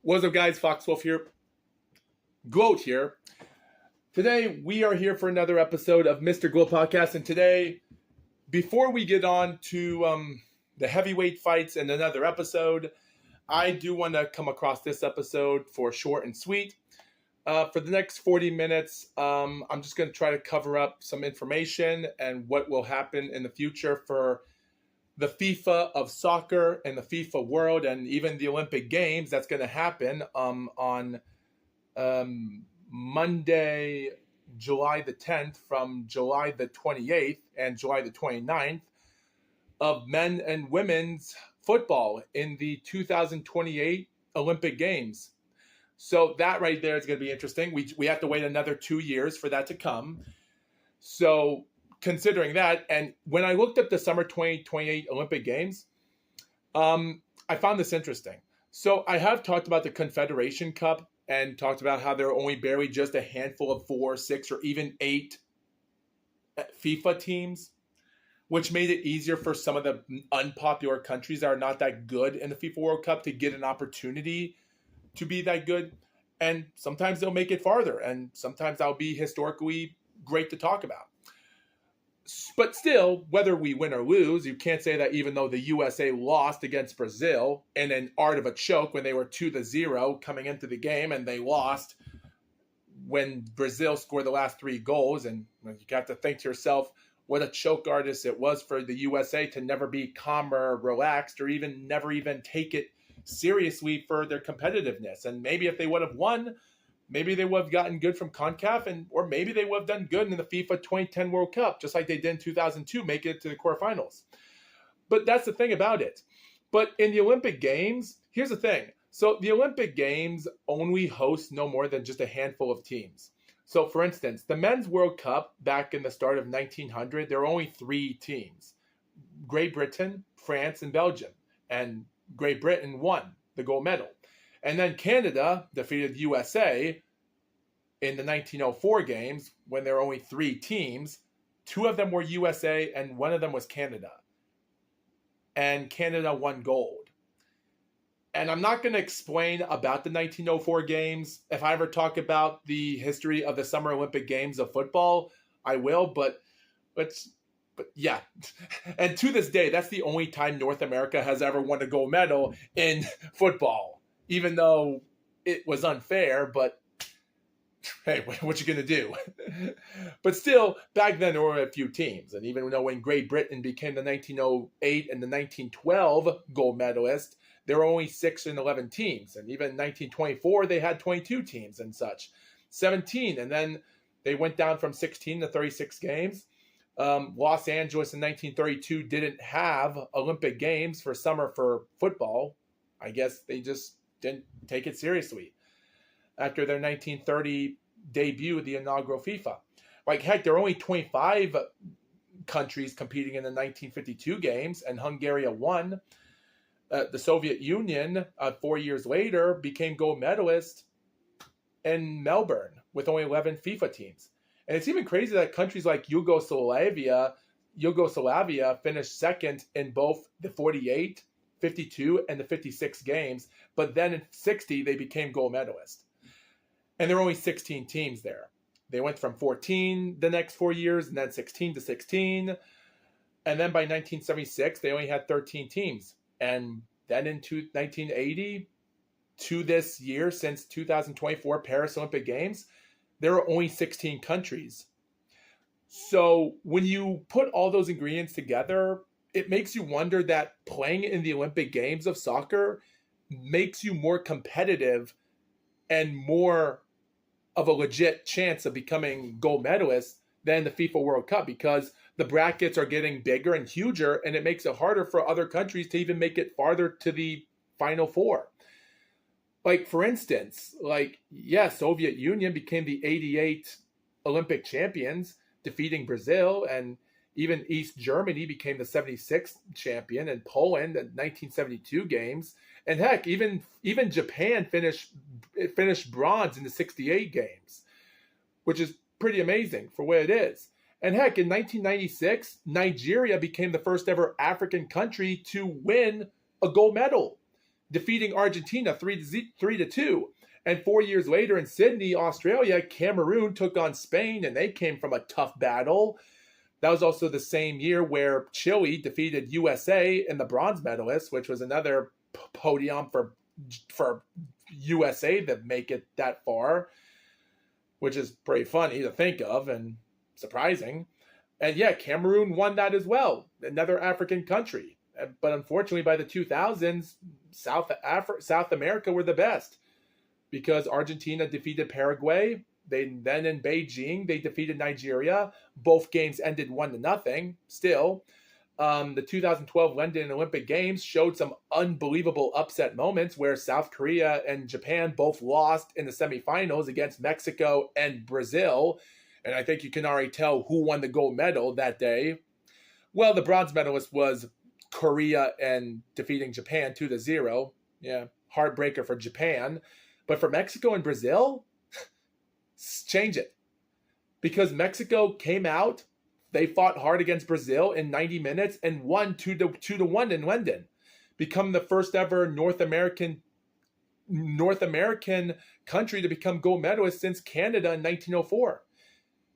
What's up, guys? Foxwolf here. Gloat here. Today, we are here for another episode of Mr. Gloat Podcast. And today, before we get on to the heavyweight fights and another episode, I do want to come across this episode for short and sweet. For the next 40 minutes, I'm just going to try to cover up some information and what will happen in the future for the FIFA of soccer and the FIFA world and even the Olympic Games. That's going to happen on Monday, July the 10th, from July the 28th and July the 29th, of men and women's football in the 2028 Olympic Games. So that right there is going to be interesting. We have to wait another 2 years for that to come. So considering that, and when I looked up the summer 2028 Olympic Games, I found this interesting. So I have talked about the Confederation Cup and talked about how there are only barely just a handful of 4, 6, or even 8 FIFA teams, which made it easier for some of the unpopular countries that are not that good in the FIFA World Cup to get an opportunity to be that good. And sometimes they'll make it farther, and sometimes that'll be historically great to talk about. But still, whether we win or lose, you can't say that even though the USA lost against Brazil in an art of a choke when they were 2-0 coming into the game, and they lost when Brazil scored the last 3 goals. And you have to think to yourself what a choke artist it was for the USA to never be calm or relaxed, or even never even take it seriously for their competitiveness. And maybe if they would have won, maybe they would have gotten good from CONCACAF, or maybe they would have done good in the FIFA 2010 World Cup, just like they did in 2002, make it to the quarterfinals. But that's the thing about it. But in the Olympic Games, here's the thing. So the Olympic Games only host no more than just a handful of teams. So for instance, the Men's World Cup back in the start of 1900, there were only 3 teams: Great Britain, France, and Belgium. And Great Britain won the gold medal. And then Canada defeated USA in the 1904 games when there were only 3 teams. 2 of them were USA and 1 of them was Canada. And Canada won gold. And I'm not going to explain about the 1904 games. If I ever talk about the history of the Summer Olympic Games of football, I will. But yeah. And to this day, that's the only time North America has ever won a gold medal in football. Even though it was unfair, but hey, what you going to do? But still, back then there were a few teams. And even though when Great Britain became the 1908 and the 1912 gold medalist, there were only 6 and 11 teams. And even in 1924, they had 22 teams and such. 17, and then they went down from 16 to 36 games. Los Angeles in 1932 didn't have Olympic Games for summer for football. I guess they just didn't take it seriously after their 1930 debut at the inaugural FIFA. Like, heck, there were only 25 countries competing in the 1952 games, and Hungary won. The Soviet Union, 4 years later, became gold medalist in Melbourne with only 11 FIFA teams. And it's even crazy that countries like Yugoslavia finished second in both the 48, 52, and the 56 games, but then in 60, they became gold medalists. And there were only 16 teams there. They went from 14 the next 4 years, and then 16 to 16. And then by 1976, they only had 13 teams. And then in 1980, to this year, since 2024 Paris Olympic Games, there are only 16 countries. So when you put all those ingredients together, it makes you wonder that playing in the Olympic Games of soccer makes you more competitive and more of a legit chance of becoming gold medalist than the FIFA World Cup, because the brackets are getting bigger and huger, and it makes it harder for other countries to even make it farther to the Final Four. Like, for instance, Soviet Union became the 88 Olympic champions, defeating Brazil, and even East Germany became the 76th champion, and Poland in 1972 games. And heck, even Japan finished bronze in the 68 games, which is pretty amazing for what it is. And heck, in 1996, Nigeria became the first ever African country to win a gold medal. defeating Argentina 3-2. And 4 years later in Sydney, Australia, Cameroon took on Spain, and they came from a tough battle. That was also the same year where Chile defeated USA in the bronze medalists, which was another podium for USA to make it that far, which is pretty funny to think of and surprising. And yeah, Cameroon won that as well, another African country. But unfortunately, by the 2000s, South America were the best because Argentina defeated Paraguay. Then in Beijing, they defeated Nigeria. Both games ended 1-0. Still, the 2012 London Olympic Games showed some unbelievable upset moments where South Korea and Japan both lost in the semifinals against Mexico and Brazil. And I think you can already tell who won the gold medal that day. Well, the bronze medalist was Korea and defeating Japan 2-0. Yeah, heartbreaker for Japan. But for Mexico and Brazil, change it. Because Mexico came out, they fought hard against Brazil in 90 minutes and won 2-1 in London. Become the first ever North American country to become gold medalist since Canada in 1904.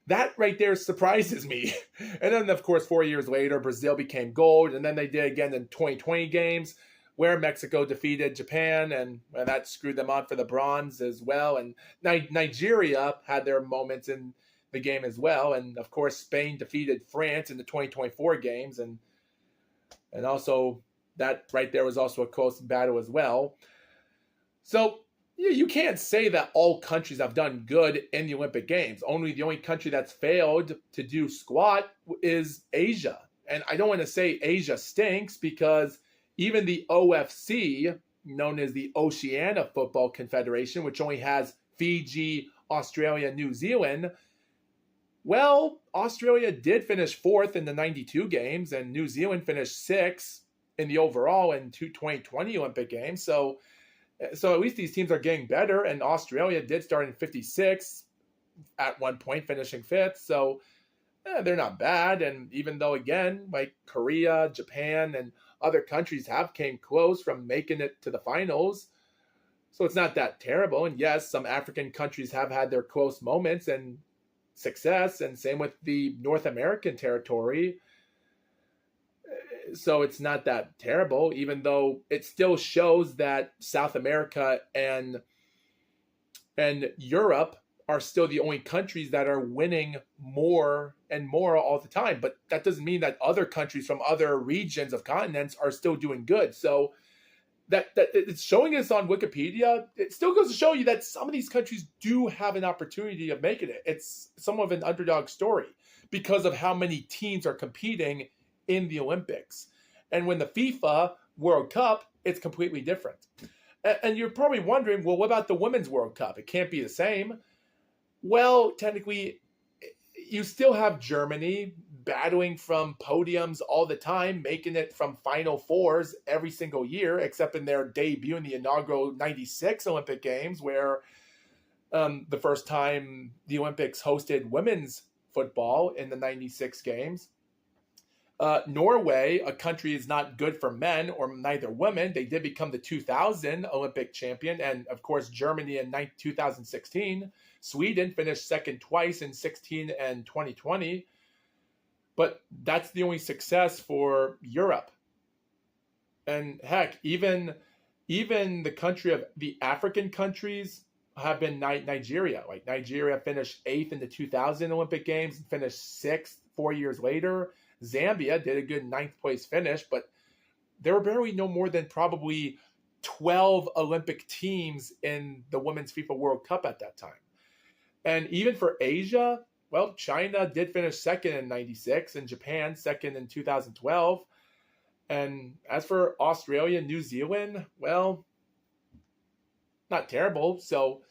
That right there surprises me. And then, of course, 4 years later, Brazil became gold. And then they did again in 2020 games where Mexico defeated Japan. And that screwed them on for the bronze as well. And Nigeria had their moments in the game as well. And, of course, Spain defeated France in the 2024 games. And also that right there was also a close battle as well. So you can't say that all countries have done good in the Olympic Games. The only country that's failed to do squat is Asia. And I don't want to say Asia stinks because even the OFC, known as the Oceania Football Confederation, which only has Fiji, Australia, New Zealand, well, Australia did finish fourth in the 92 games and New Zealand finished sixth in the overall in 2020 Olympic Games. So at least these teams are getting better, and Australia did start in 56 at one point, finishing fifth. So they're not bad. And even though, again, like Korea, Japan, and other countries have came close from making it to the finals, so it's not that terrible. And yes, some African countries have had their close moments and success, and same with the North American territory. So it's not that terrible, even though it still shows that South America and Europe are still the only countries that are winning more and more all the time. But that doesn't mean that other countries from other regions of continents are still doing good. So that it's showing us on Wikipedia. It still goes to show you that some of these countries do have an opportunity of making it. It's somewhat of an underdog story because of how many teams are competing in the Olympics. And when the FIFA World Cup, it's completely different. And you're probably wondering, well, what about the Women's World Cup? It can't be the same. Well, technically, you still have Germany battling from podiums all the time, making it from Final Fours every single year, except in their debut in the inaugural 96 Olympic Games, where the first time the Olympics hosted women's football in the 96 games. Norway, a country is not good for men or neither women. They did become the 2000 Olympic champion. And of course, Germany in 2016. Sweden finished second twice in 16 and 2020. But that's the only success for Europe. And heck, even the country of the African countries have been Nigeria. Like Nigeria finished 8th in the 2000 Olympic Games and finished 6th 4 years later. Zambia did a good 9th place finish, but there were barely no more than probably 12 Olympic teams in the Women's FIFA World Cup at that time. And even for Asia, well, China did finish second in 96 and Japan second in 2012. And as for Australia, New Zealand, well, not terrible. So,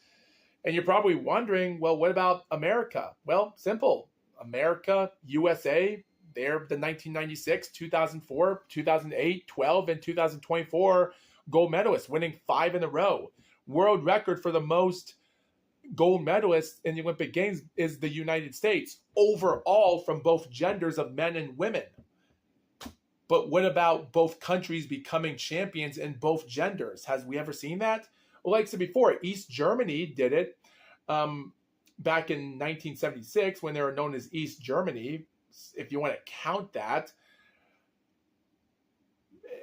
and you're probably wondering, well, what about America? Well, simple. America, USA, they're the 1996, 2004, 2008, 12, and 2024 gold medalists, winning 5 in a row. World record for the most gold medalists in the Olympic Games is the United States, overall from both genders of men and women. But what about both countries becoming champions in both genders? Has we ever seen that? Well, like I said before, East Germany did it um, back in 1976 when they were known as East Germany, if you want to count that.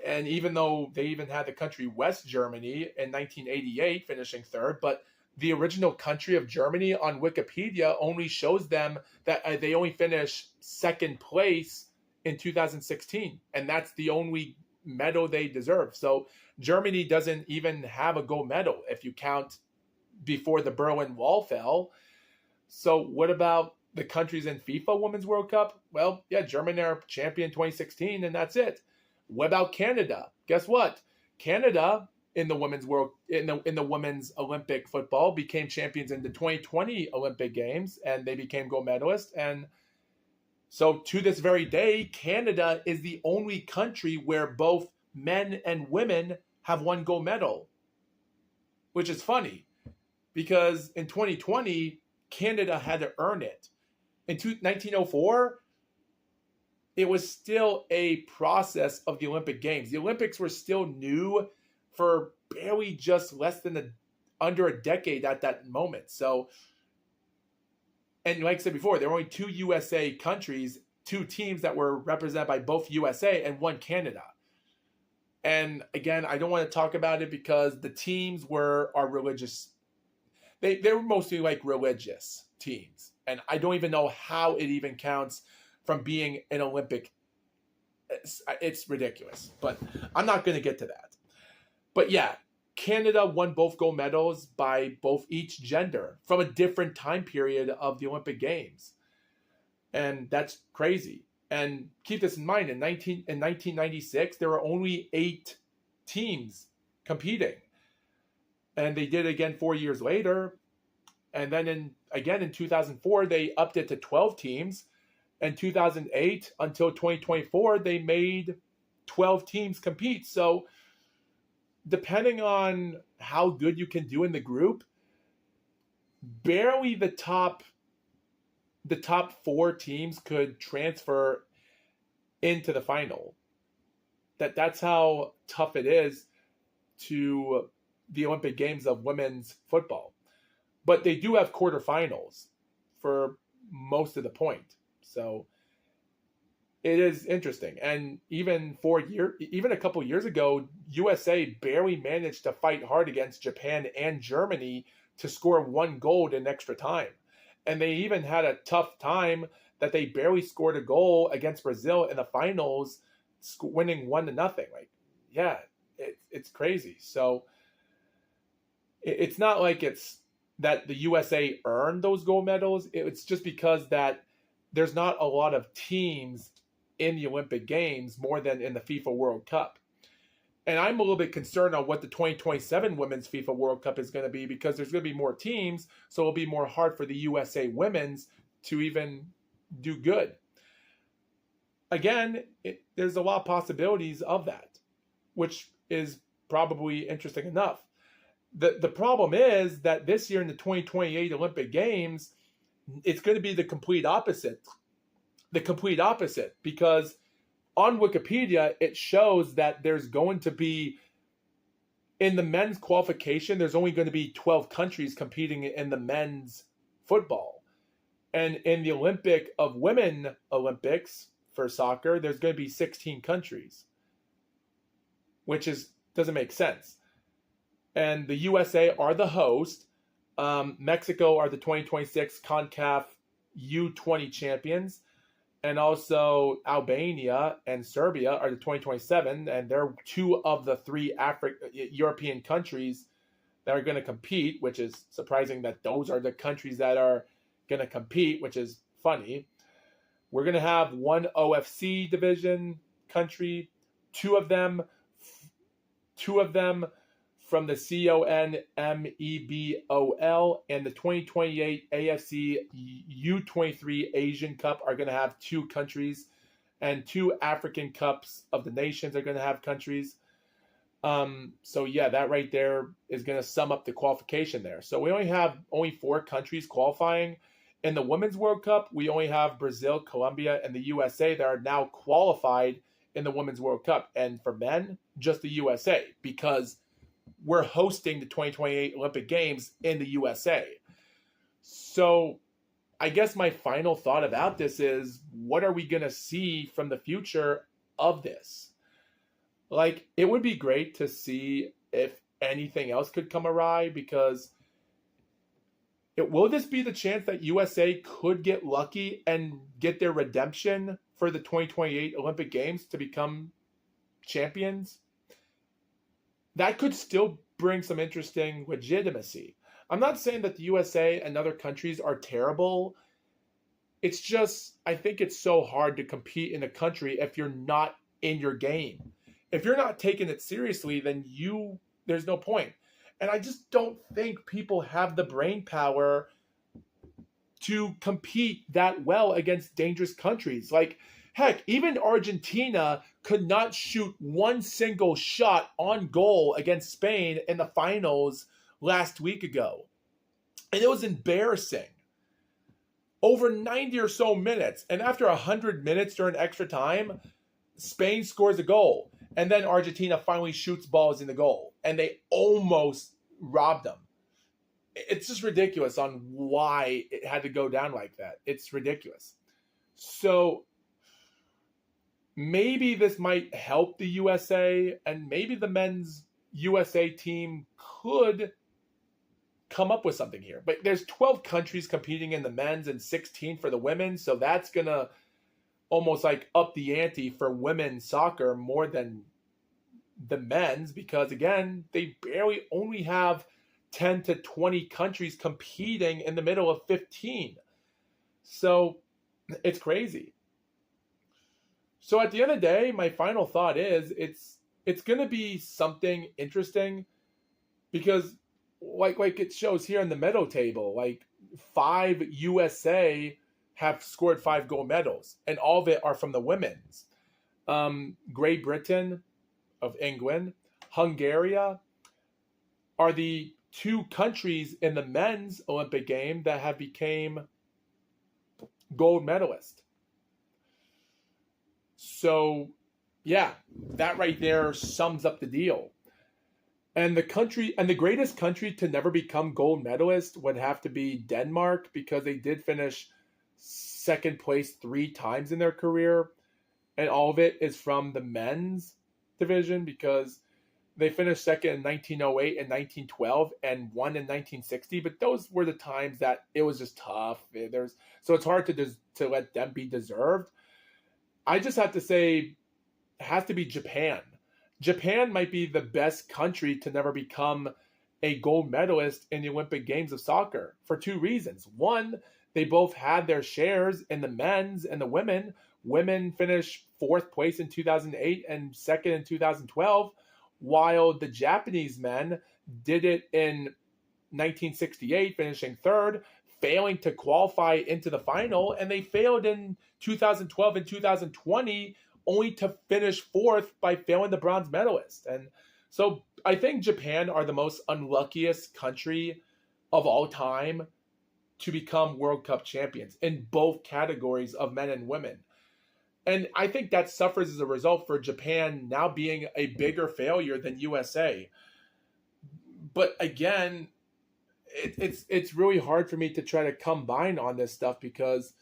And even though they even had the country West Germany in 1988 finishing third, but the original country of Germany on Wikipedia only shows them that they only finished second place in 2016, and that's the only medal they deserve. So Germany doesn't even have a gold medal if you count before the Berlin Wall fell. So what about the countries in FIFA Women's World Cup? Well, yeah, Germany are champion 2016, and that's it. What about Canada? Guess what? Canada in the women's Olympic football became champions in the 2020 Olympic Games, and they became gold medalists. And so to this very day, Canada is the only country where both men and women have won gold medal, which is funny because in 2020, Canada had to earn it. In 1904, it was still a process of the Olympic Games. The Olympics were still new for barely just less than under a decade at that moment. So, and like I said before, there were only two USA countries, two teams that were represented by both USA and one Canada. And again, I don't want to talk about it because the teams are religious. They were mostly like religious teams. And I don't even know how it even counts from being an Olympic. It's ridiculous, but I'm not going to get to that. But yeah, Canada won both gold medals by both each gender from a different time period of the Olympic Games. And that's crazy. And keep this in mind, in 1996, there were only 8 teams competing. And they did it again 4 years later. And then in 2004, they upped it to 12 teams. And 2008 until 2024, they made 12 teams compete. So depending on how good you can do in the group, barely the top 4 teams could transfer into the final. That's how tough it is to the Olympic Games of women's football. But they do have quarterfinals for most of the point. So it is interesting. And even a couple years ago, USA barely managed to fight hard against Japan and Germany to score 1 goal in extra time. And they even had a tough time that they barely scored a goal against Brazil in the finals, winning 1-0. Like, yeah, it's crazy. So it's not like it's that the USA earned those gold medals. It's just because that there's not a lot of teams in the Olympic Games more than in the FIFA World Cup. And I'm a little bit concerned on what the 2027 Women's FIFA World Cup is going to be because there's going to be more teams, so it'll be more hard for the USA women's to even do good. Again, there's a lot of possibilities of that, which is probably interesting enough. The problem is that this year in the 2028 Olympic Games, it's going to be the complete opposite. The complete opposite, because on Wikipedia, it shows that there's going to be, in the men's qualification, there's only going to be 12 countries competing in the men's football. And in the Women Olympics for soccer, there's going to be 16 countries, which doesn't make sense. And the USA are the host. Mexico are the 2026 CONCACAF U20 champions. And also Albania and Serbia are the 2027, and they're 2 of the 3 European countries that are going to compete, which is surprising that those are the countries that are going to compete, which is funny. We're going to have 1 OFC division country, 2 of them from the CONMEBOL, and the 2028 AFC U23 Asian Cup are going to have 2 countries, and 2 African Cups of the Nations are going to have countries. So yeah, that right there is going to sum up the qualification there. So we only have 4 countries qualifying. In the Women's World Cup, we only have Brazil, Colombia, and the USA that are now qualified in the Women's World Cup. And for men, just the USA, because we're hosting the 2028 Olympic Games in the USA. So I guess my final thought about this is, what are we going to see from the future of this? Like, it would be great to see if anything else could come awry, because will this be the chance that USA could get lucky and get their redemption for the 2028 Olympic Games to become champions? That could still bring some interesting legitimacy. I'm not saying that the USA and other countries are terrible. It's just, I think it's so hard to compete in a country if you're not in your game. If you're not taking it seriously, then there's no point. And I just don't think people have the brain power to compete that well against dangerous countries. Like, heck, even Argentina could not shoot one single shot on goal against Spain in the finals last week ago. And it was embarrassing. Over 90 or so minutes. And after 100 minutes during extra time, Spain scores a goal. And then Argentina finally shoots balls in the goal. And they almost robbed them. It's just ridiculous on why it had to go down like that. It's ridiculous. So maybe this might help the USA, and maybe the men's USA team could come up with something here. But there's 12 countries competing in the men's and 16 for the women, so that's going to almost like up the ante for women's soccer more than the men's, because again, they barely only have 10 to 20 countries competing in the middle of 15. So it's crazy. So at the end of the day, my final thought is it's going to be something interesting, because like it shows here in the medal table, like 5 USA have scored 5 gold medals, and all of it are from the women's. Great Britain of England, Hungary are the 2 countries in the men's Olympic game that have became gold medalists. So, yeah, that right there sums up the deal. And the greatest country to never become gold medalist would have to be Denmark, because they did finish second place 3 times in their career. And all of it is from the men's division, because they finished second in 1908 and 1912 and won in 1960. But those were the times that it was just tough. So it's hard to let them be deserved. I just have to say, it has to be Japan. Japan might be the best country to never become a gold medalist in the Olympic Games of soccer for 2 reasons. One, they both had their shares in the men's and the women. Women finished 4th place in 2008 and 2nd in 2012, while the Japanese men did it in 1968, finishing 3rd, failing to qualify into the final, and they failed in 2012 and 2020, only to finish 4th by failing the bronze medalist. And so I think Japan are the most unluckiest country of all time to become World Cup champions in both categories of men and women. And I think that suffers as a result for Japan now being a bigger failure than USA. But again, it's really hard for me to try to combine on this stuff, because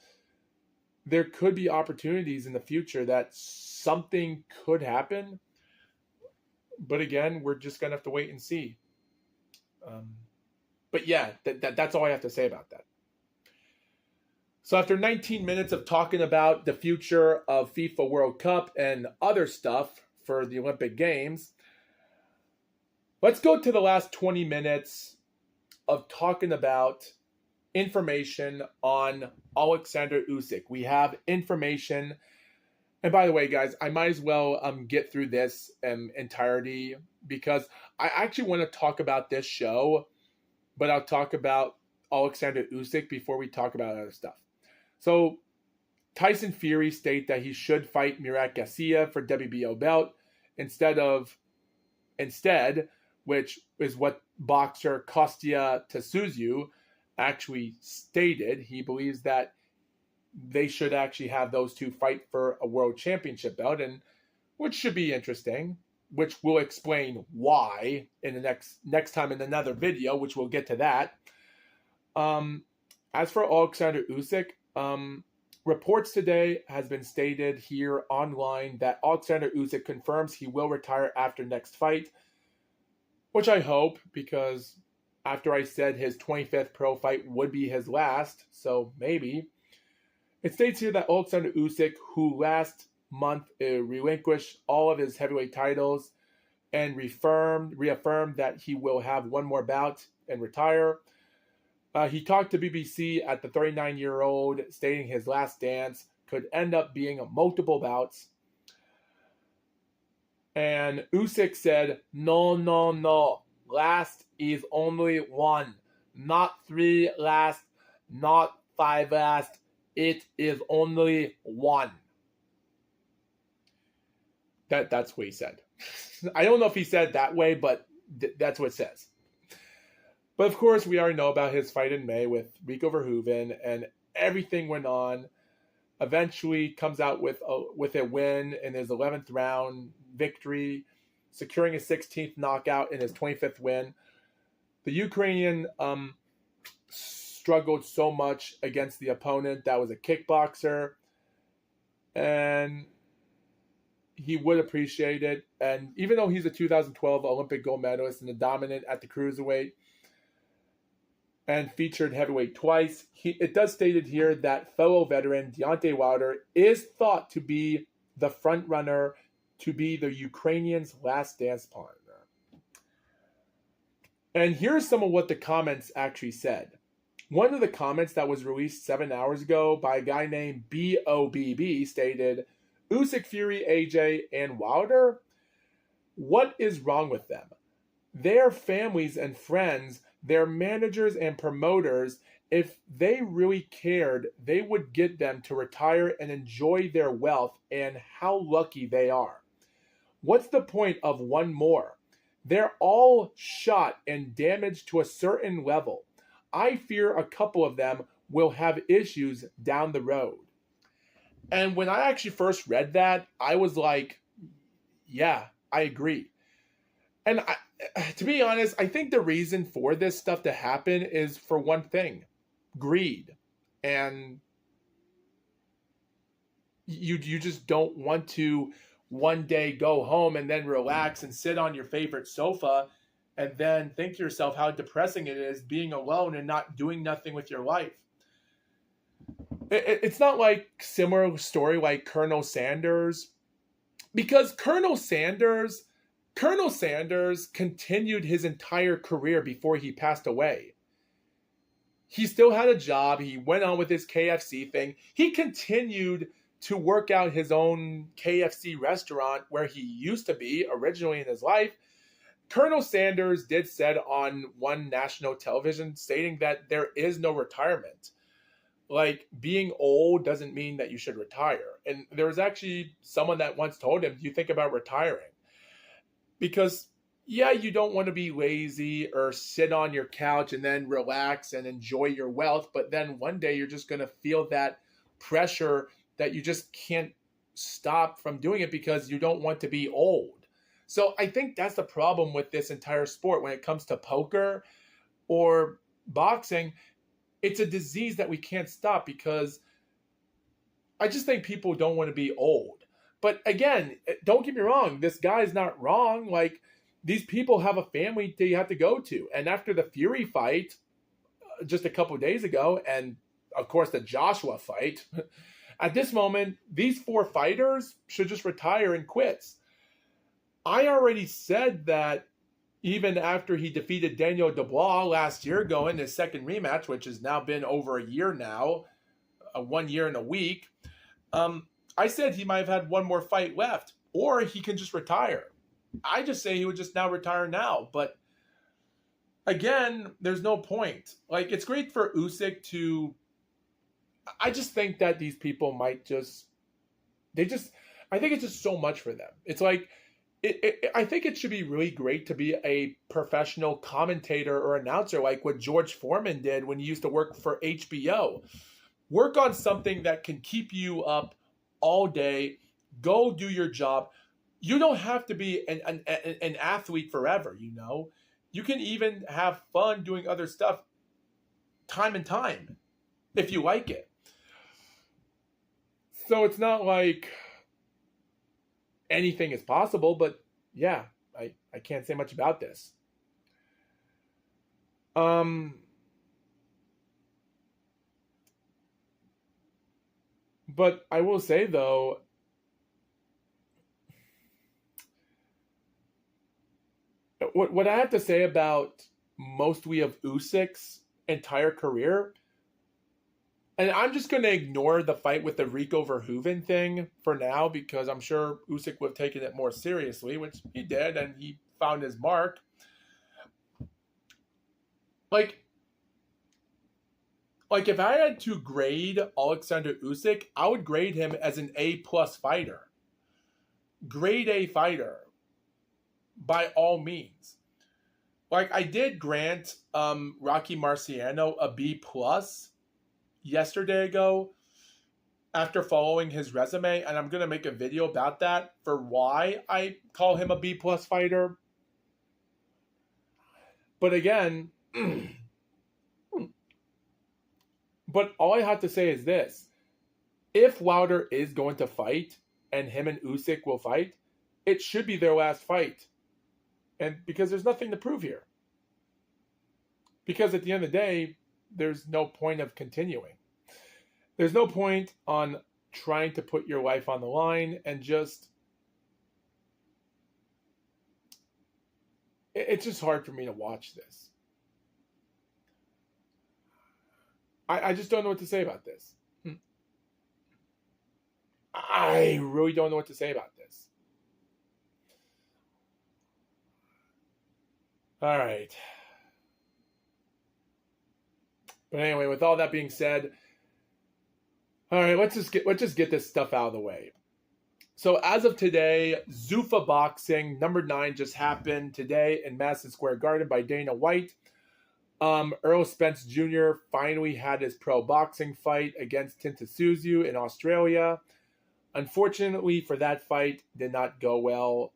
there could be opportunities in the future that something could happen. But again, we're just going to have to wait and see. But yeah, that's all I have to say about that. So after 19 minutes of talking about the future of FIFA World Cup and other stuff for the Olympic Games, let's go to the last 20 minutes of talking about information on Alexander Usyk. We have information. And by the way, guys, I might as well get through this entirety, because I actually want to talk about this show, but I'll talk about Alexander Usyk before we talk about other stuff. So Tyson Fury state that he should fight Murat Garcia for WBO belt instead, which is what boxer Kostya Tszyu actually stated. He believes that they should actually have those two fight for a world championship belt. And which should be interesting, which we'll explain why in the next time in another video, which we'll get to that. As for Alexander Usyk, reports today has been stated here online that Alexander Usyk confirms he will retire after next fight, which I hope, because after I said his 25th pro fight would be his last, so maybe. It states here that Alexander Usyk, who last month relinquished all of his heavyweight titles and reaffirmed that he will have one more bout and retire. He talked to BBC at the 39-year-old, stating his last dance could end up being multiple bouts. And Usyk said, no. Last is only one. Not 3 last, not 5 last. It is only one. That's what he said. I don't know if he said it that way, but that's what it says. But of course, we already know about his fight in May with Rico Verhoeven, and everything went on. Eventually comes out with a win in his 11th round victory, securing his 16th knockout in his 25th win. The Ukrainian struggled so much against the opponent that was a kickboxer, and he would appreciate it. And even though he's a 2012 Olympic gold medalist and a dominant at the cruiserweight and featured heavyweight twice, it does stated here that fellow veteran Deontay Wilder is thought to be the front runner to be the Ukrainians' last dance partner. And here's some of what the comments actually said. One of the comments that was released 7 hours ago by a guy named BOBB stated, Usyk, Fury, AJ, and Wilder? What is wrong with them? Their families and friends, their managers and promoters, if they really cared, they would get them to retire and enjoy their wealth, and how lucky they are. What's the point of one more? They're all shot and damaged to a certain level. I fear a couple of them will have issues down the road. And when I actually first read that, I was like, yeah, I agree. And to be honest, I think the reason for this stuff to happen is for one thing, greed. And you just don't want to one day go home and then relax and sit on your favorite sofa and then think to yourself how depressing it is being alone and not doing nothing with your life. It's not like similar story like Colonel Sanders, because Colonel Sanders continued his entire career before he passed away. He still had a job. He went on with his KFC thing. He continued to work out his own KFC restaurant where he used to be originally in his life. Colonel Sanders did said on one national television stating that there is no retirement. Like, being old doesn't mean that you should retire. And there was actually someone that once told him, do you think about retiring? Because, yeah, you don't want to be lazy or sit on your couch and then relax and enjoy your wealth. But then one day you're just going to feel that pressure that you just can't stop from doing it because you don't want to be old. So I think that's the problem with this entire sport when it comes to poker or boxing. It's a disease that we can't stop because I just think people don't want to be old. But again, don't get me wrong. This guy's not wrong. Like, these people have a family they have to go to. And after the Fury fight just a couple of days ago, and of course the Joshua fight, at this moment, these 4 fighters should just retire and quit. I already said that even after he defeated Daniel Dubois last year, going his second rematch, which has now been over a year now, 1 year and a week, I said he might have had one more fight left, or he can just retire. I just say he would just now retire now. But again, there's no point. Like, it's great for Usyk to... I just think that these people might just... I think it's just so much for them. It's like... I think it should be really great to be a professional commentator or announcer like what George Foreman did when he used to work for HBO. Work on something that can keep you up all day. Go do your job. You don't have to be an athlete forever, You can even have fun doing other stuff time and time if you like it. So it's not like anything is possible, but yeah, I can't say much about this. But I will say though, what I have to say about mostly of Usyk's entire career, and I'm just going to ignore the fight with the Rico Verhoeven thing for now because I'm sure Usyk would have taken it more seriously, which he did, and he found his mark. Like if I had to grade Alexander Usyk, I would grade him as an A+ fighter. Grade A fighter. By all means. Like I did grant Rocky Marciano a B+ yesterday ago after following his resume, and I'm going to make a video about that for why I call him a B+ fighter. But again, but all I have to say is this. If Wilder is going to fight and him and Usyk will fight, it should be their last fight. And because there's nothing to prove here. Because at the end of the day, there's no point of continuing. There's no point on trying to put your life on the line and just... It's just hard for me to watch this. I just don't know what to say about this. I really don't know what to say about this. All right. But anyway, with all that being said, all right, let's just get this stuff out of the way. So as of today, Zuffa Boxing number 9 just happened today in Madison Square Garden by Dana White. Errol Spence Jr. finally had his pro boxing fight against Tinta Suzu in Australia. Unfortunately for that fight, did not go well.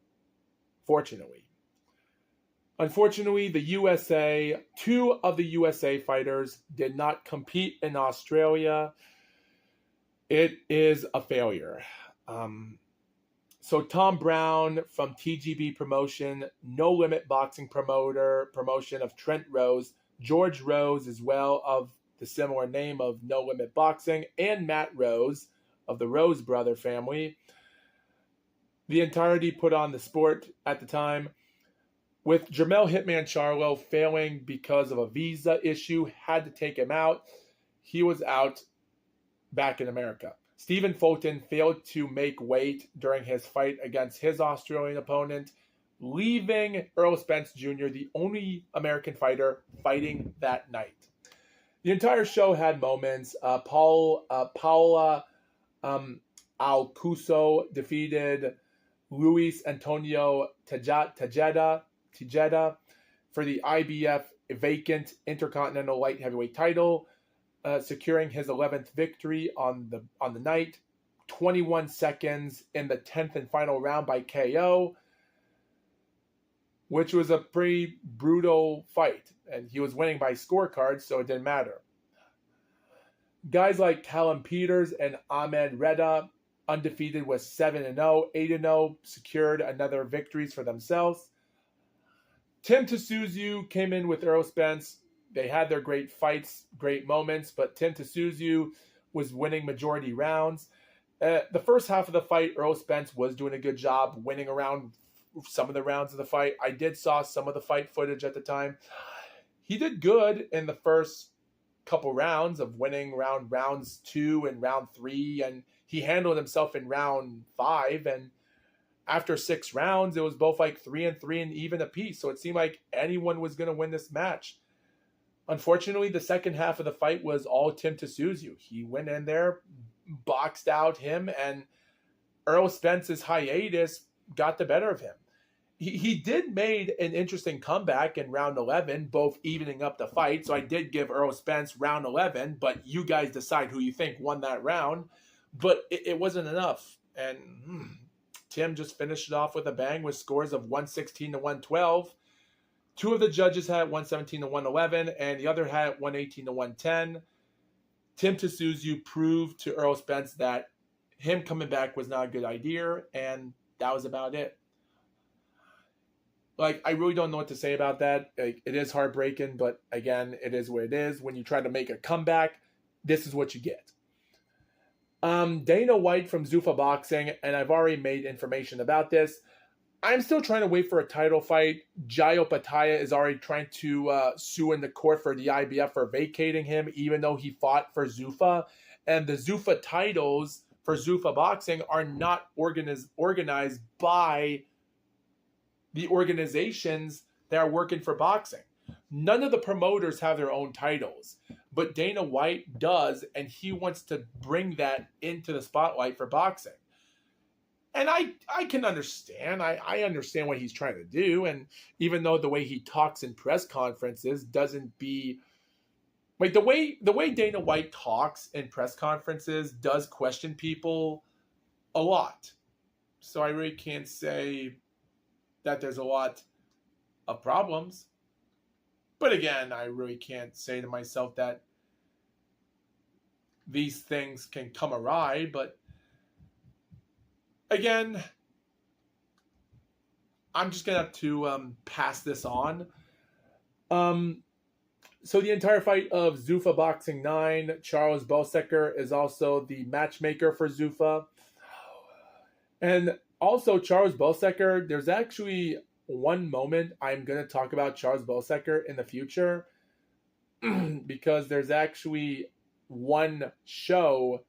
Unfortunately, the USA, 2 of the USA fighters did not compete in Australia. It is a failure. So Tom Brown from TGB Promotion, No Limit Boxing promotion of Trent Rose, George Rose as well of the similar name of No Limit Boxing, and Matt Rose of the Rose brother family. The entirety put on the sport at the time. With Jermell Hitman Charlo failing because of a visa issue, had to take him out. He was out back in America. Stephen Fulton failed to make weight during his fight against his Australian opponent, leaving Errol Spence Jr. the only American fighter fighting that night. The entire show had moments. Paula Alcuso defeated Luis Antonio Tejeda for the IBF vacant Intercontinental Light Heavyweight title, securing his 11th victory on the night. 21 seconds in the 10th and final round by KO, which was a pretty brutal fight. And he was winning by scorecards, so it didn't matter. Guys like Callum Peters and Ahmed Reda, undefeated with 7-0, 8-0, secured another victories for themselves. Tim Tsuzu came in with Errol Spence. They had their great fights, great moments, but Tim Tsuzu was winning majority rounds. The first half of the fight, Errol Spence was doing a good job winning around some of the rounds of the fight. I did saw some of the fight footage at the time. He did good in the first couple rounds of winning rounds 2 and round 3, and he handled himself in round 5, and after 6 rounds, it was both like 3-3 and even apiece. So it seemed like anyone was going to win this match. Unfortunately, the second half of the fight was all Tim Tsuzu. He went in there, boxed out him, and Errol Spence's hiatus got the better of him. He did made an interesting comeback in round 11, both evening up the fight. So I did give Errol Spence round 11, but you guys decide who you think won that round. But it wasn't enough. And Tim just finished it off with a bang with scores of 116 to 112. Two of the judges had 117 to 111, and the other had 118 to 110. Tim Tsuzu proved to Earl Spence that him coming back was not a good idea, and that was about it. Like, I really don't know what to say about that. Like, it is heartbreaking, but again, it is what it is. When you try to make a comeback, this is what you get. Dana White from Zuffa Boxing, and I've already made information about this. I'm still trying to wait for a title fight. Jayo Pataya is already trying to sue in the court for the IBF for vacating him, even though he fought for Zuffa. And the Zuffa titles for Zuffa Boxing are not organized by the organizations that are working for boxing. None of the promoters have their own titles, but Dana White does, and he wants to bring that into the spotlight for boxing. And I can understand. I understand what he's trying to do. And even though the way he talks in press conferences doesn't be like the way Dana White talks in press conferences does question people a lot. So I really can't say that there's a lot of problems. But again, I really can't say to myself that these things can come awry. But again, I'm just going to have to pass this on. So the entire fight of Zuffa Boxing 9, Charles Bosecker is also the matchmaker for Zuffa. And also Charles Bosecker, there's actually one moment I'm going to talk about Charles Bosecker in the future because there's actually one show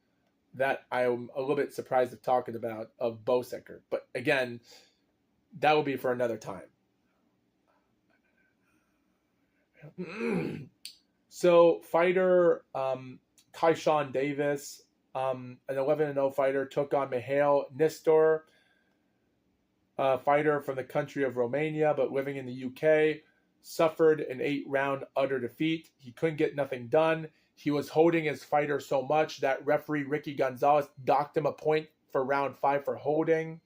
that I'm a little bit surprised of talking about of Bosecker. But again, that will be for another time. So fighter Kaishan Davis, an 11-0 fighter, took on Mihail Nistor, a fighter from the country of Romania but living in the UK, suffered an 8-round utter defeat. He couldn't get nothing done. He was holding his fighter so much that referee Ricky Gonzalez docked him a point for round 5 for holding.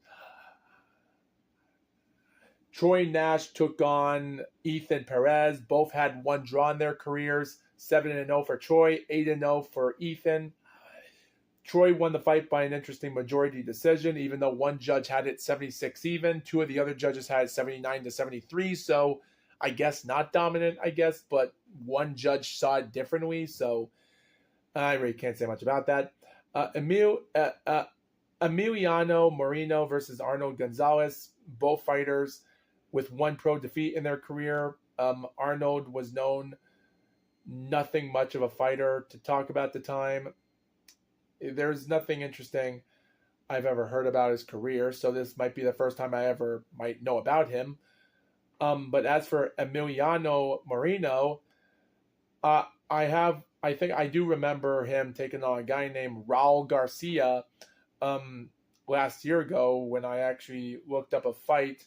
Troy Nash took on Ethan Perez. Both had one draw in their careers. 7-0 for Troy, 8-0 for Ethan. Troy won the fight by an interesting majority decision, even though one judge had it 76 even. Two of the other judges had it 79 to 73. So I guess not dominant, but one judge saw it differently. So I really can't say much about that. Emiliano Moreno versus Arnold Gonzalez, both fighters with one pro defeat in their career. Arnold was known nothing much of a fighter to talk about at the time. There's nothing interesting I've ever heard about his career, so this might be the first time I ever might know about him. But as for Emiliano Moreno, I think I do remember him taking on a guy named Raul Garcia last year ago when I actually looked up a fight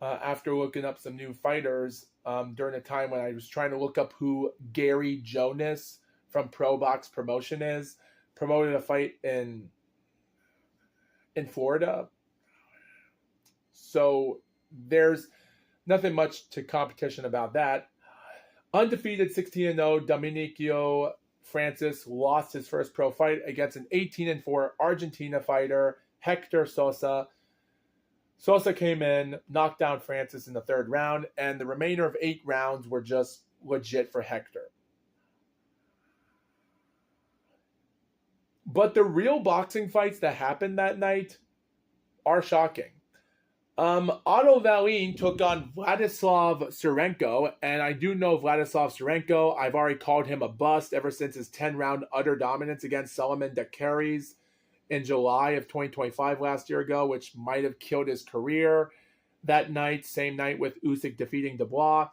after looking up some new fighters during the time when I was trying to look up who Gary Jonas from Pro Box Promotion is. Promoted a fight in Florida. So there's nothing much to competition about that. Undefeated 16-0, Dominicio Francis lost his first pro fight against an 18-4 Argentina fighter, Hector Sosa. Sosa came in, knocked down Francis in the third round, and the remainder of 8 rounds were just legit for Hector. But the real boxing fights that happened that night are shocking. Otto Wallin took on Vladislav Surenko, and I do know Vladislav Surenko. I've already called him a bust ever since his 10-round utter dominance against Solomon Dakaris in July of 2025 last year ago, which might have killed his career that night, same night with Usyk defeating Dubois.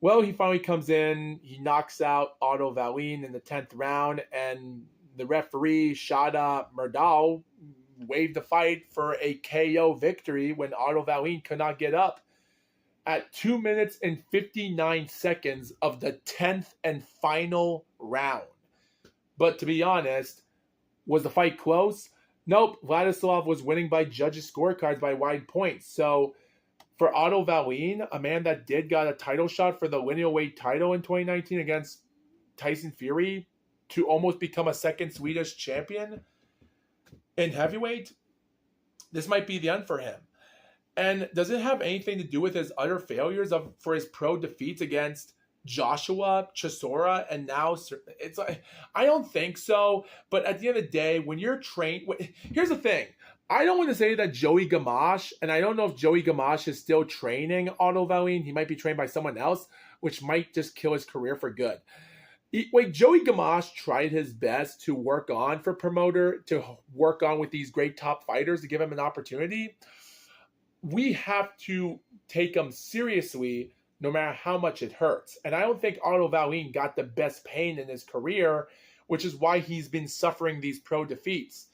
Well, he finally comes in, he knocks out Otto Wallin in the 10th round, and the referee, Shada Murdal, waved the fight for a KO victory when Otto Wallin could not get up. At 2 minutes and 59 seconds of the 10th and final round. But to be honest, was the fight close? Nope, Vladislav was winning by judges' scorecards by wide points. So for Otto Wallin, a man that did got a title shot for the lineal weight title in 2019 against Tyson Fury to almost become a second Swedish champion in heavyweight, this might be the end for him. And does it have anything to do with his utter failures for his pro defeats against Joshua, Chisora, and now it's like, I don't think so. But at the end of the day, when you're trained, here's the thing. I don't want to say that Joey Gamache, and I don't know if Joey Gamache is still training Otto Wallin. He might be trained by someone else, which might just kill his career for good. Wait, Joey Gamache tried his best to work on for promoter, to work on with these great top fighters to give him an opportunity. We have to take him seriously no matter how much it hurts. And I don't think Otto Wallin got the best pain in his career, which is why he's been suffering these pro defeats.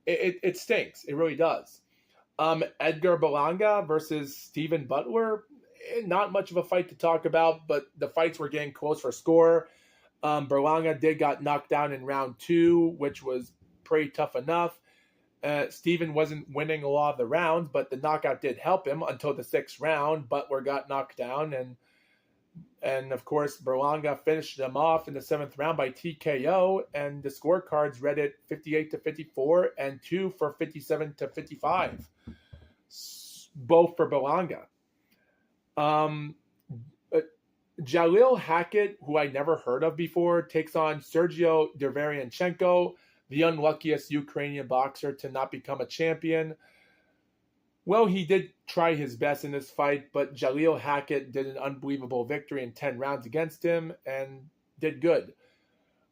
It stinks. It really does. Edgar Berlanga versus Stephen Butler, not much of a fight to talk about, but the fights were getting close for score. Berlanga got knocked down in round 2, which was pretty tough enough. Steven wasn't winning a lot of the rounds, but the knockout did help him until the 6th round. Butler got knocked down, and of course Berlanga finished him off in the 7th round by TKO. And the scorecards read it 58-54 and 2 for 57-55, both for Berlanga. Jalil Hackett, who I never heard of before, takes on Sergio Derevyanchenko, the unluckiest Ukrainian boxer to not become a champion. Well, he did try his best in this fight, but Jalil Hackett did an unbelievable victory in 10 rounds against him and did good.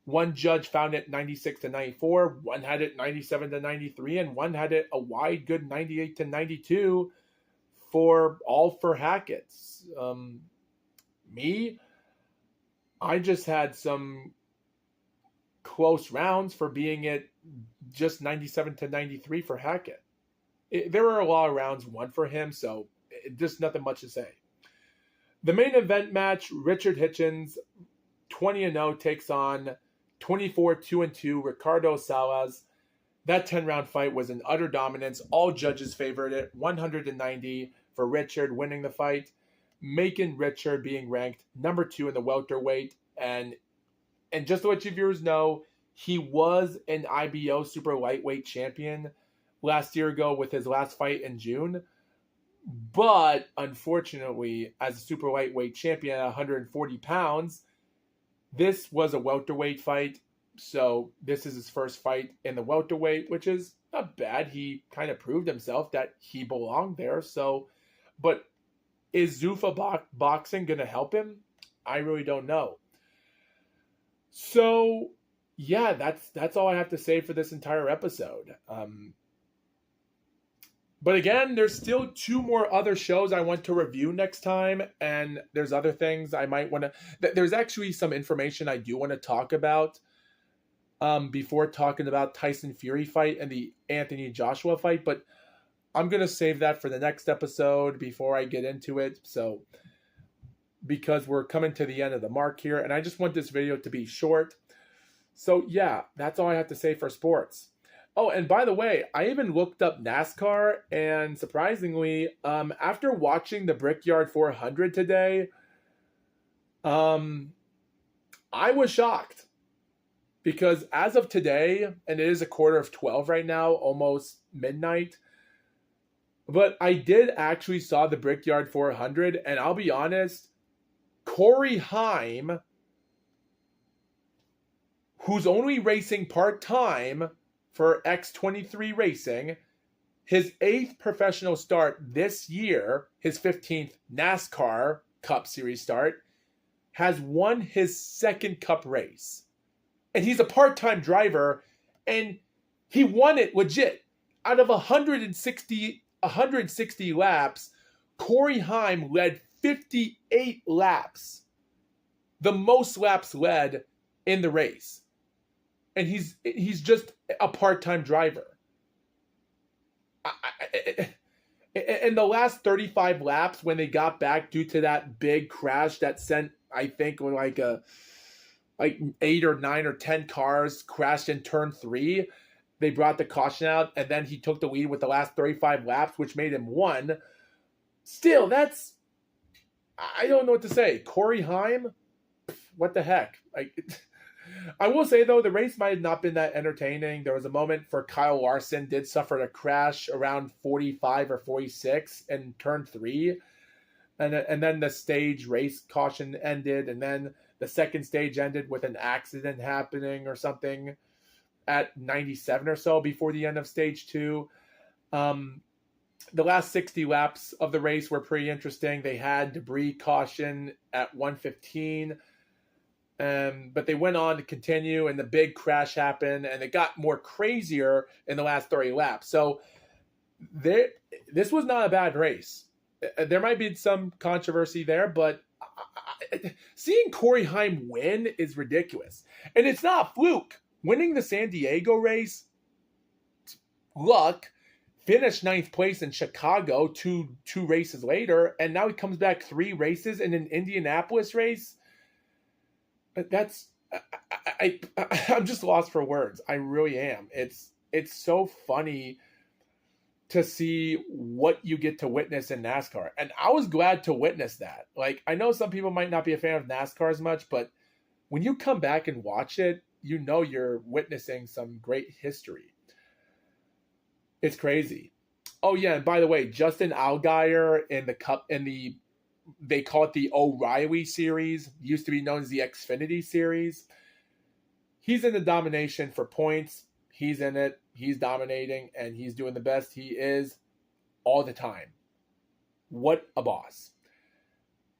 One judge found it 96-94, one had it 97-93, and one had it a wide good 98-92 for Hackett. I just had some close rounds for being at just 97-93 for Hackett. There were a lot of rounds won for him, so just nothing much to say. The main event match, Richard Hitchens, 20-0, takes on 24-2-2 Ricardo Salas. That 10-round fight was an utter dominance. All judges favored it, 190 for Richard winning the fight, making Richard being ranked number 2 in the welterweight. And just to let you viewers know, he was an IBO super lightweight champion last year ago with his last fight in June. But unfortunately, as a super lightweight champion at 140 pounds, this was a welterweight fight. So this is his first fight in the welterweight, which is not bad. He kind of proved himself that he belonged there. So, but is Zuffa boxing going to help him? I really don't know. So, yeah, that's all I have to say for this entire episode. But again, there's still 2 more other shows I want to review next time, and there's other things I might want to... There's actually some information I do want to talk about before talking about Tyson Fury fight and the Anthony Joshua fight, but I'm going to save that for the next episode before I get into it. So, because we're coming to the end of the mark here, and I just want this video to be short. So yeah, that's all I have to say for sports. Oh, and by the way, I even looked up NASCAR, and surprisingly, after watching the Brickyard 400 today, I was shocked. Because as of today, and it is 11:45 right now, almost midnight, but I did actually saw the Brickyard 400, and I'll be honest, Corey Haim, who's only racing part-time for X23 Racing, his 8th professional start this year, his 15th NASCAR Cup Series start, has won his 2nd Cup race. And he's a part-time driver, and he won it legit. Out of 160 laps, Corey Haim led 58 laps, the most laps led in the race. And he's just a part-time driver. In the last 35 laps, when they got back due to that big crash that sent, I think, like 8 or 9 or 10 cars crashed in turn 3, they brought the caution out, and then he took the lead with the last 35 laps, which made him one. Still, I don't know what to say. Corey Heim, what the heck? I will say, though, the race might have not been that entertaining. There was a moment for Kyle Larson did suffer a crash around 45 or 46 in turn 3. And then the stage race caution ended, and then the second stage ended with an accident happening or something at 97 or so before the end of stage 2. The last 60 laps of the race were pretty interesting. They had debris caution at 115, but they went on to continue, and the big crash happened, and it got more crazier in the last 30 laps. So this was not a bad race. There might be some controversy there, but seeing Corey Heim win is ridiculous. And it's not a fluke. Winning the San Diego race, luck, finished 9th place in Chicago two races later, and now he comes back 3 races in an Indianapolis race. I'm just lost for words. I really am. It's so funny to see what you get to witness in NASCAR. And I was glad to witness that. Like, I know some people might not be a fan of NASCAR as much, but when you come back and watch it, you know you're witnessing some great history. It's crazy. Oh yeah, and by the way, Justin Allgaier they call it the O'Reilly series, used to be known as the Xfinity series. He's in the domination for points. He's in it. He's dominating, and he's doing the best he is all the time. What a boss.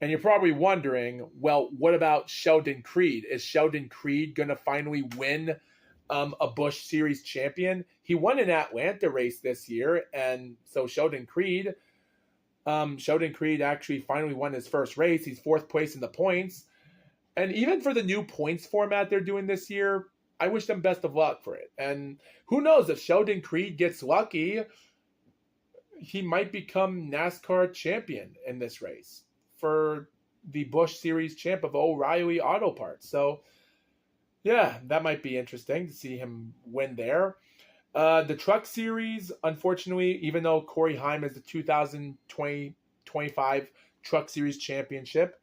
And you're probably wondering, well, what about Sheldon Creed? Is Sheldon Creed going to finally win a Busch Series champion? He won an Atlanta race this year, and so Sheldon Creed actually finally won his first race. He's 4th place in the points. And even for the new points format they're doing this year, I wish them best of luck for it. And who knows, if Sheldon Creed gets lucky, he might become NASCAR champion in this race for the Busch Series champ of O'Reilly Auto Parts. So, yeah, that might be interesting to see him win there. The Truck Series, unfortunately, even though Corey Heim is the 2020-25 Truck Series championship,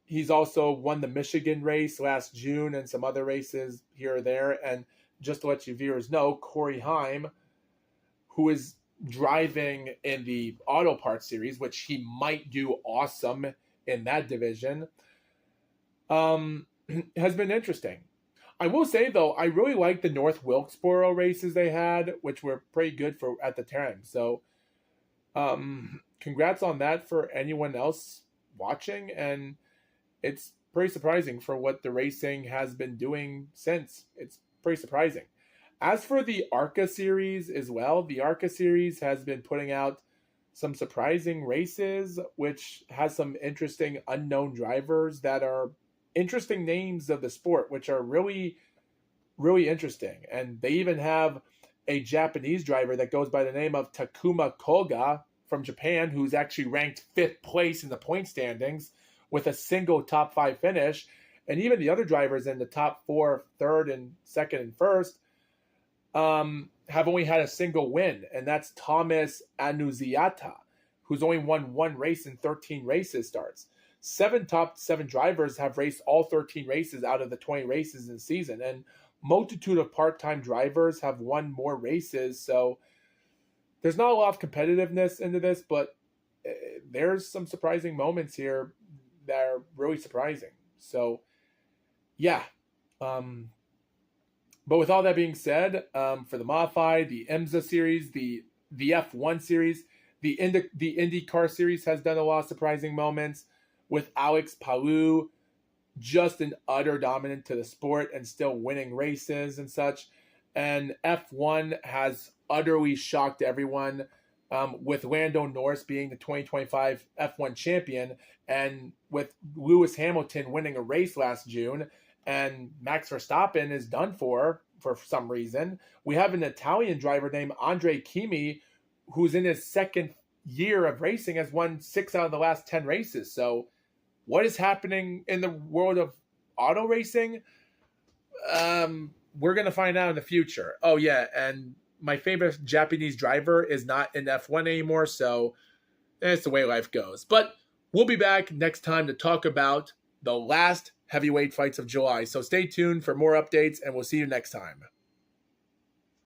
he's also won the Michigan race last June and some other races here or there. And just to let you viewers know, Corey Heim, who is driving in the Auto Parts Series, which he might do awesome in that division, has been interesting. I will say, though, I really like the North Wilkesboro races they had, which were pretty good at the time. So congrats on that for anyone else watching. And it's pretty surprising for what the racing has been doing since. It's pretty surprising. As for the ARCA series as well, the ARCA series has been putting out some surprising races, which has some interesting unknown drivers that are interesting names of the sport, which are really, really interesting. And they even have a Japanese driver that goes by the name of Takuma Koga from Japan, who's actually ranked 5th place in the point standings with a single top 5 finish. And even the other drivers in the top 4, 3rd and 2nd and 1st, have only had a single win, and that's Thomas Annunziata, who's only won 1 race in 13 races starts. 7 top 7 drivers have raced all 13 races out of the 20 races in the season, and multitude of part-time drivers have won more races. So there's not a lot of competitiveness into this, but there's some surprising moments here that are really surprising. So yeah. But with all that being said, for the Modified, the IMSA series, the F1 series, the IndyCar series has done a lot of surprising moments with Alex Palou just an utter dominant to the sport and still winning races and such. And F1 has utterly shocked everyone, with Lando Norris being the 2025 F1 champion, and with Lewis Hamilton winning a race last June, and Max Verstappen is done for some reason. We have an Italian driver named Andre Kimi, who's in his 2nd year of racing, has won 6 out of the last 10 races. So what is happening in the world of auto racing? we're going to find out in the future. Oh, yeah. And my favorite Japanese driver is not in F1 anymore. So it's the way life goes. But we'll be back next time to talk about the last heavyweight fights of July. So stay tuned for more updates, and we'll see you next time.